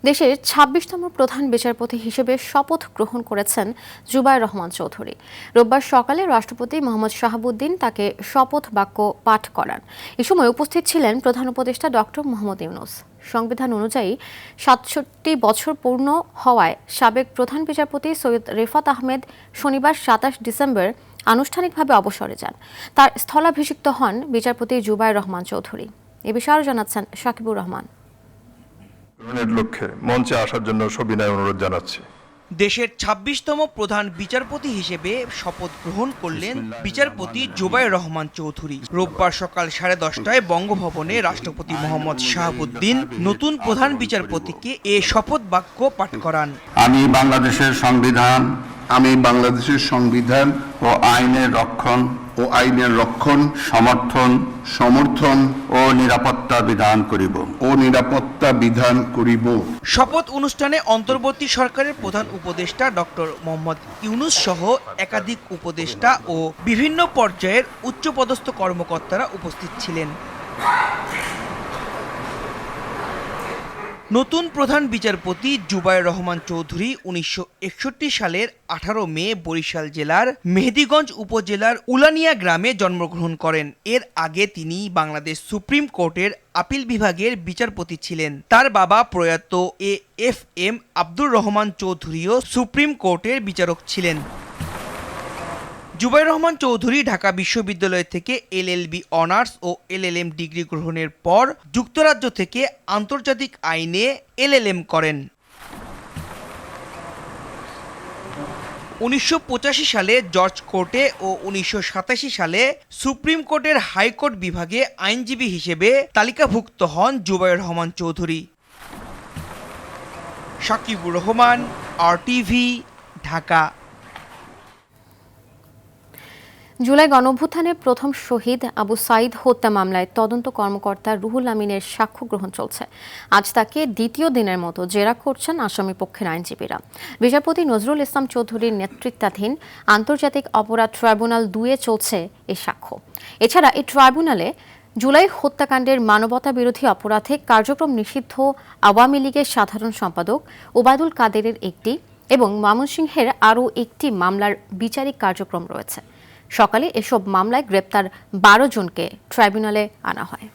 দেশের ২৬তম প্রধান বিচারপতি হিসেবে শপথ গ্রহণ করেছেন জুবায়ের রহমান চৌধুরী। রোববার সকালে রাষ্ট্রপতি মোহাম্মদ শাহাবুদ্দিন তাকে শপথ বাক্য পাঠ করান। এ সময় উপস্থিত ছিলেন প্রধান উপদেষ্টা ডক্টর মোহাম্মদ ইউনূস। সংবিধান অনুযায়ী ৬৭ বছর পূর্ণ হওয়ায় সাবেক প্রধান বিচারপতি সৈয়দ রেফাত আহমেদ শনিবার ২৭ ডিসেম্বর আনুষ্ঠানিকভাবে অবসরে যান। তার স্থলাভিষিক্ত হন বিচারপতি জুবায়ের রহমান চৌধুরী। এ বিষয়ে আরও জানাচ্ছেন সাকিবুর রহমান। লক্ষ্যে মঞ্চে আসার জন্য সবিনয় অনুরোধ জানাচ্ছি। দেশের ২৬তম প্রধান বিচারপতি হিসেবে শপথ গ্রহণ করলেন বিচারপতি জুবায়ের রহমান চৌধুরী। রোববার সকাল 10:30টায় বঙ্গভবনে রাষ্ট্রপতি মোহাম্মদ শাহাবুদ্দিন নতুন প্রধান বিচারপতিকে এ শপথ বাক্য পাঠ করান। আমি বাংলাদেশের সংবিধান ও আইনের রক্ষণ সমর্থন ও নিরাপত্তা বিধান করিব। শপথ অনুষ্ঠানে অন্তর্বর্তী সরকারের প্রধান উপদেষ্টা ডক্টর মোহাম্মদ ইউনূস সহ একাধিক উপদেষ্টা ও বিভিন্ন পর্যায়ের উচ্চপদস্থ কর্মকর্তারা উপস্থিত ছিলেন। নতুন প্রধান বিচারপতি জুবায়ের রহমান চৌধুরী ১৯৬১ সালের ১৮ মে বরিশাল জেলার মেহেদীগঞ্জ উপজেলার উলানিয়া গ্রামে জন্মগ্রহণ করেন। এর আগে তিনি বাংলাদেশ সুপ্রিম কোর্টের আপিল বিভাগের বিচারপতি ছিলেন। তার বাবা প্রয়াত এ.এফ.এম. আব্দুর রহমান চৌধুরীও সুপ্রিম কোর্টের বিচারক ছিলেন। জুবায়ের রহমান চৌধুরী ঢাকা বিশ্ববিদ্যালয় থেকে এলএলবি অনার্স ও এলএলএম ডিগ্রি গ্রহণের পর যুক্তরাজ্য থেকে আন্তর্জাতিক আইনে এলএলএম করেন। ১৯৮৫ সালে জর্জ কোর্টে ও ১৯৮৭ সালে সুপ্রিম কোর্টের হাইকোর্ট বিভাগে আইনজীবী হিসেবে তালিকাভুক্ত হন জুবায়ের রহমান চৌধুরী। সাকিবুর রহমান, RTV, ঢাকা। জুলাই গণঅভ্যুত্থানের প্রথম শহীদ আবু সাঈদ হত্যা মামলায় তদন্ত কর্মকর্তা রুহুল আমিনের সাক্ষ্য গ্রহণ চলছে। আজ তাকে দ্বিতীয় দিনের মতো জেরা করছেন আসামি পক্ষের আইনজীবীরা। বিচারপতি নজরুল ইসলাম চৌধুরীর নেতৃত্বাধীন আন্তর্জাতিক অপরাধ ট্রাইব্যুনাল ২-এ চলছে এই সাক্ষ্য। এছাড়া এই ট্রাইব্যুনালে জুলাই হত্যাকাণ্ডের মানবতা বিরোধী অপরাধে কার্যক্রম নিষিদ্ধ আওয়ামী লীগের সাধারণ সম্পাদক ওবায়দুল কাদেরের একটি এবং ময়মনসিংহের আরও একটি মামলার বিচারিক কার্যক্রম রয়েছে। সকালে এসব মামলায় গ্রেপ্তার ১২ জনকে ট্রাইব্যুনালে আনা হয়।